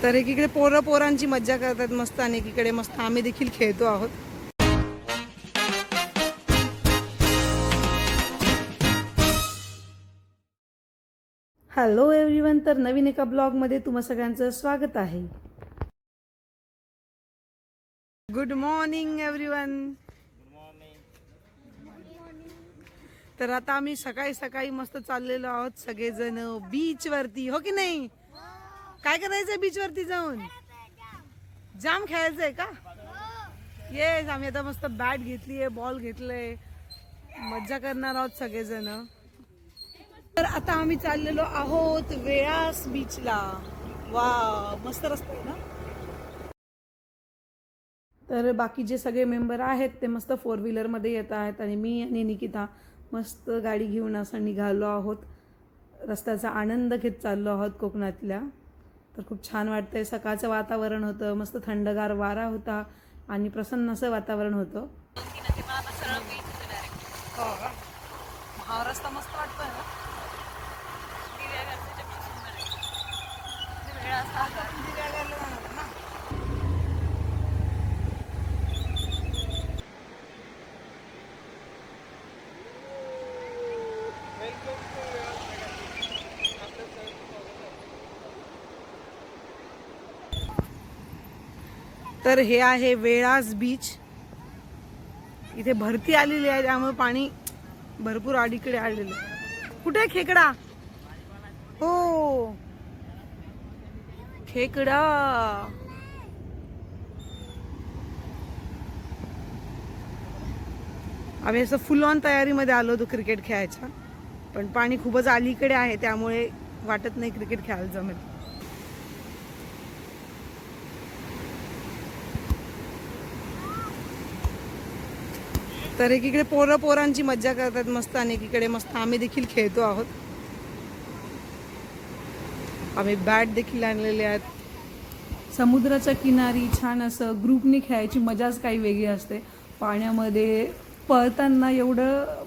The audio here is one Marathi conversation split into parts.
तर एकीकडे पोरांची मज्जा करतात मस्त आणि एकीकडे मस्त आम्ही देखील खेळतो आहोत. हॅलो एव्हरीवन, तर नवीन एका ब्लॉगमध्ये तुम्हा सगळ्यांचं स्वागत आहे. Good morning everyone. तर आता आम्ही सकाळी सकाळी मस्त चाललेलो आहोत सगळेजण बीच वरती, हो की नाही? काय करायचंय बीच वरती जाऊन? जाम खेळायचंय का? येस, आम्ही आता मस्त बॅट घेतलीये, बॉल घेतलंय, मज्जा करणार आहोत सगळेजण. तर आता आम्ही चाललेलो आहोत वेळास बीचला. वा, मस्त रस्ता आहे ना. तर बाकी जे सगळे मेंबर आहेत ते मस्त 4 व्हीलरमध्ये येत आहेत आणि मी आणि निकिता मस्त गाडी घेऊन असं निघालो आहोत. रस्त्याचा आनंद घेत चाललो आहोत कोकणातल्या. तर खूप छान वाटतंय. सकाळचं वातावरण होतं, मस्त थंडगार वारा होता आणि प्रसन्न असं वातावरण होतं. हा रस्ता मस्त वाटतोय ना. तर हे आहे वेळास बीच. इथे भरती आलेली आहे त्यामुळे पाणी भरपूर अलीकडे आलेलं. कुठे खेकडा? हो, खेकडा. आम्ही असं फुल ऑन तयारीमध्ये आलो होतो क्रिकेट खेळायचा, पण पाणी खूपच अलीकडे आहे त्यामुळे वाटत नाही क्रिकेट खेळायला जमेल. तर एकीकडे पोरांची मज्जा करतात मस्त आणि एकीकडे मस्त आम्ही देखील खेळतो आहोत. आम्ही बॅट देखील आणलेले आहेत. समुद्राच्या किनारी छान असं ग्रुपनी खेळायची मजाच काही वेगळी असते. पाण्यामध्ये पळताना एवढं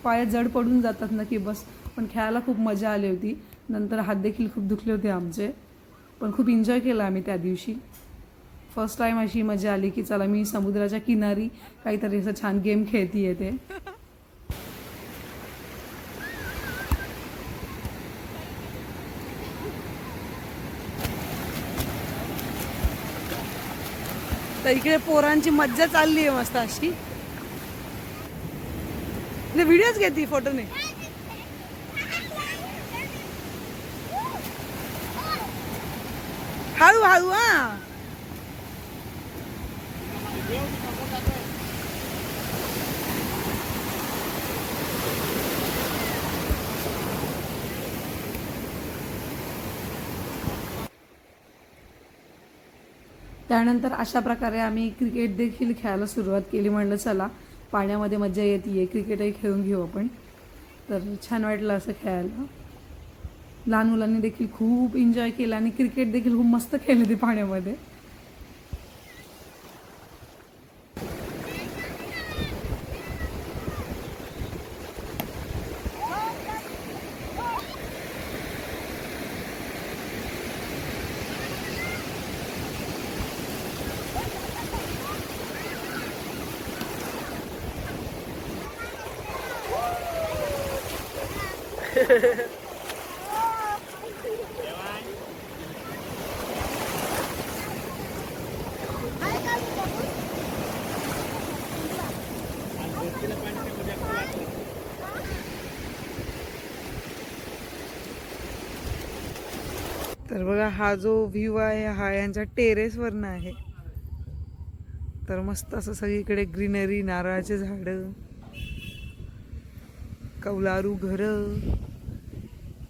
पाय जड पडून जातात ना की बस. पण खेळायला खूप मजा आली होती. नंतर हात देखील खूप दुखले होते आमचे, पण खूप एन्जॉय केला आम्ही त्या दिवशी. फर्स्ट टाइम अशी मजा आली की चला मी समुद्राच्या किनारी काहीतरी असं छान गेम खेळती येते. तर इकडे पोरांची मज्जा चालली आहे मस्त अशी. व्हिडिओच घेते फोटोने. हळू हळू. हा, त्यानंतर अशा प्रकारे आम्ही क्रिकेट देखील खेळायला सुरुवात केली. म्हणलं चला पाण्यामध्ये मज्जा येते, क्रिकेटही खेळून घेऊ आपण. तर छान वाटलं असं खेळायला. लहान मुलांनी देखील खूप एन्जॉय केला आणि क्रिकेट देखील खूप मस्त खेळले ते पाण्यामध्ये. तर बघा हा जो व्ह्यू आहे हा यांच्या टेरेसवरनं आहे. तर मस्त असं सगळीकडे ग्रीनरी, नारळाचे झाडं, कौलारू घरं.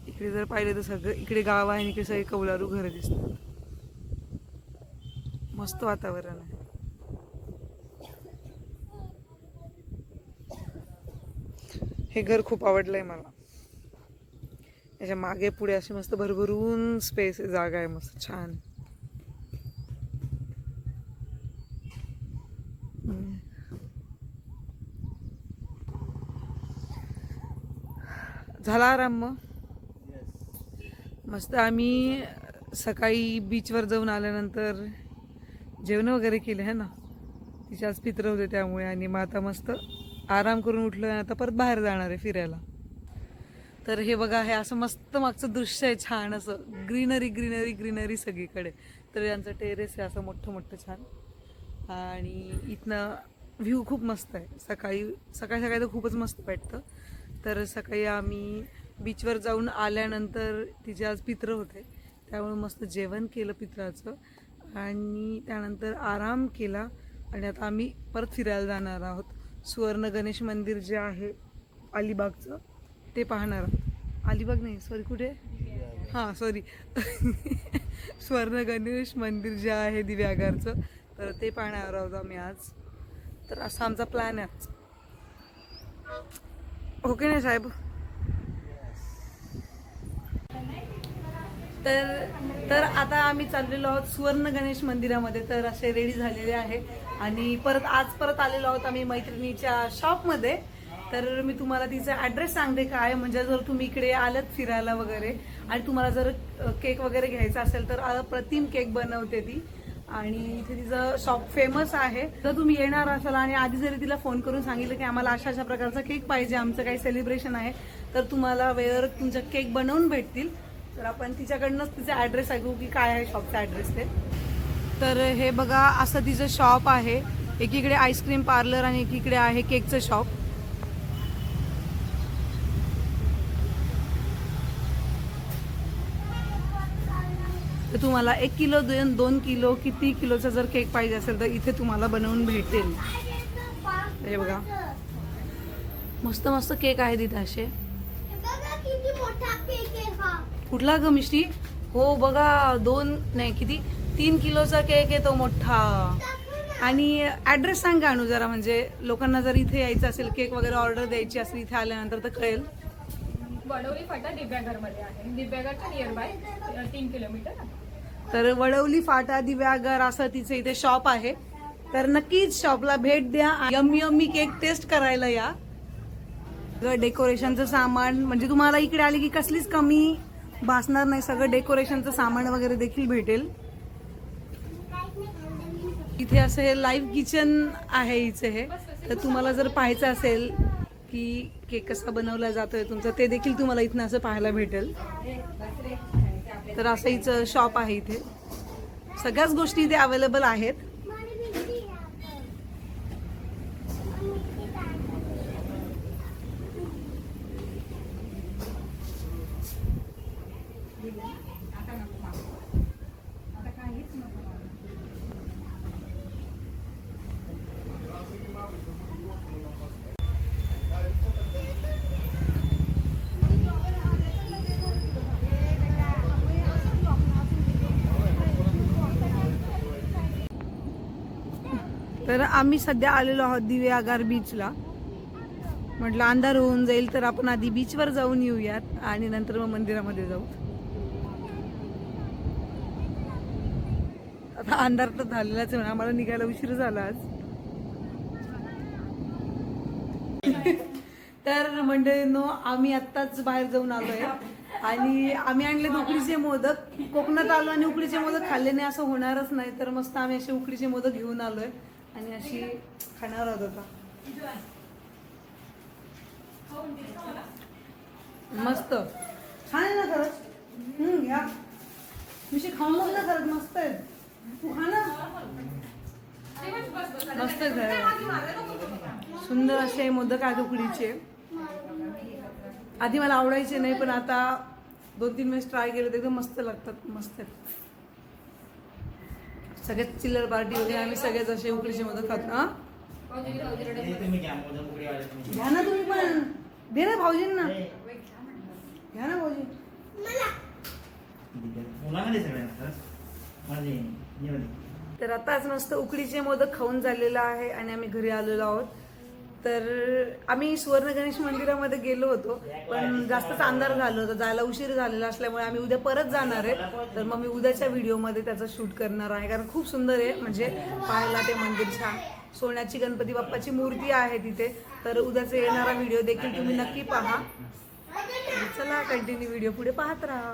इकडे जर पाहिलं तर सगळं इकडे गाव आहे आणि इकडे सगळे कौलारू घरं दिसतात. मस्त वातावरण आहे. हे घर खूप आवडलंय मला. याच्या मागे पुढे अशी मस्त भरभरून स्पेस जागा आहे, मस्त छान. झाला आराम मग. मस्त आम्ही सकाळी बीचवर जाऊन आल्यानंतर जेवण वगैरे केले है ना, तिचे आज पित्र होते त्यामुळे, आणि मग आता मस्त आराम करून उठलो आणि आता परत बाहेर जाणार आहे फिरायला. तर हे बघा, हे असं मस्त मागचं दृश्य आहे, छान असं ग्रीनरी ग्रीनरी ग्रीनरी सगळीकडे. तर यांचं टेरेस आहे असं मोठं मोठं छान, आणि इथनं व्ह्यू खूप मस्त आहे. सकाळी सकाळी तर खूपच मस्त वाटतं. तर सकाळी आम्ही बीचवर जाऊन आल्यानंतर तिचे आज पित्र होते त्यामुळे मस्त जेवण केलं पित्राचं, आणि त्यानंतर आराम केला, आणि आता आम्ही परत फिरायला जाणार आहोत. सुवर्ण गणेश मंदिर जे आहे अलिबागचं ते पाहणार आहोत. अलिबाग नाही, सॉरी, कुठे, हां सॉरी सुवर्ण गणेश मंदिर जे आहे दिव्यागारचं, तर ते पाहणार आहोत आम्ही आज. तर असा आमचा प्लॅन आहे आज. ओके नाही साहेब? तर आता आम्ही चाललेलो आहोत सुवर्ण गणेश मंदिरामध्ये. तर असे रेडी झालेले आहे, आणि परत आलेलो आहोत आम्ही मैत्रिणीच्या शॉपमध्ये. तर मी तुम्हाला तिचा ॲड्रेस सांगते काय, म्हणजे जर तुम्ही इकडे आलात फिरायला वगैरे आणि तुम्हाला जर केक वगैरे घ्यायचा असेल तर अप्रतिम केक बनवते ती, आणि इथे तिचं शॉप फेमस आहे. जर तुम्ही येणार असाल आणि आधी जरी तिला फोन करून सांगितलं की आम्हाला अशा प्रकारचा केक पाहिजे, आमचं काही सेलिब्रेशन आहे, तर तुम्हाला वेळेवर तुमचा केक बनवून भेटतील. तर आपण तिच्याकडनंच तिचा ॲड्रेस ऐकू की काय आहे शॉपचा ॲड्रेस ते. तर हे बघा, असं तिचं शॉप आहे. एकीकडे आईस्क्रीम पार्लर आणि एकीकडे आहे केकचं शॉप. तर तुम्हाला 1 किलो 2 किलो किती किलोचा जर केक पाहिजे असेल तर इथे तुम्हाला बनवून भेटेल. हे बघा, मस्त मस्त केक आहे तिथे असे. कुठला ग मिष्टी? हो बघा, 3 किलोचा केक आहे तो मोठा. आणि ॲड्रेस सांग आणू जरा, म्हणजे लोकांना जर इथे यायचं असेल, केक वगैरे ऑर्डर द्यायची असेल इथे आल्यानंतर तर कळेल. वडवली फाटा दिव्याघरमध्ये आहे, दिव्याघरच्या नियर बाय 3 किलोमीटर. तर वडवली फाटा दिव्याघर असं तिचं इथे शॉप आहे. तर नक्कीच शॉपला भेट द्या, यम्मी केक टेस्ट करायला या. डेकोरेशनचं सामान म्हणजे तुम्हाला इकडे आले की कसलीच कमी भासणार नाही, सगळं डेकोरेशनचं सामान वगैरे देखील भेटेल. इथे असं हे लाईव्ह किचन आहे हिचं हे. तर तुम्हाला जर पाहायचं असेल की केक कसा बनवला जातोय तुमचा, ते देखील तुम्हाला इथनं असं पाहायला भेटेल. तर असं हिचं शॉप आहे. इथे सगळ्याच गोष्टी इथे अवेलेबल आहेत. तर आम्ही सध्या आलेलो आहोत दिव्यागार बीचला. म्हटलं अंधार होऊन जाईल तर आपण आधी बीचवर जाऊन येऊयात आणि नंतर मग मंदिरामध्ये जाऊ. आता अंधार तर झालेलाच आहे, आम्हाला निघायला उशीर झाला आज. तर मंडळींनो, आम्ही आत्ताच बाहेर जाऊन आलोय आणि आम्ही आणले उकडीचे मोदक. कोकणात आलो आणि उकडीचे मोदक खाल्ले नाही असं होणारच नाही, तर मस्त आम्ही असे उकडीचे मोदक घेऊन आलोय आणि अशी खाणार आहोत आता. मस्त छान आहे ना खरंच. घ्या मी खाऊन बघ ना, खरंच मस्त आहे. तू खा ना, मस्त आहे. सुंदर असे मोदक आहेत उकडीचे. आधी मला आवडायचे नाही, पण आता 2-3 वेळेस ट्राय केले तर एकदम मस्त लागतात. मस्त आहेत. सगळ्यात चिल्लर पार्टी वगैरे आम्ही सगळेच असे उकडीचे मोदक खातो. हा घ्या ना तुम्ही पण, दे ना भाऊजींना, घ्या ना भाऊजी. तर आताच मस्त उकडीचे मोदक खाऊन झालेला आहे आणि आम्ही घरी आलेलो आहोत. तर आम्ही सुवर्ण गणेश मंदिरामध्ये गेलो होतो, पण जास्तच अंधार झालं होतं, जायला उशीर झालेला असल्यामुळे आम्ही उद्या परत जाणार आहे. तर मग मी उद्याच्या व्हिडिओमध्ये त्याचं शूट करणार आहे, कारण खूप सुंदर आहे. म्हणजे पाहायला ते मंदिर छान, सोन्याची गणपती बाप्पाची मूर्ती आहे तिथे. तर उद्याचा येणारा व्हिडिओ देखील तुम्ही नक्की पहा. चला कंटिन्यू व्हिडिओ पुढे पाहत राहा.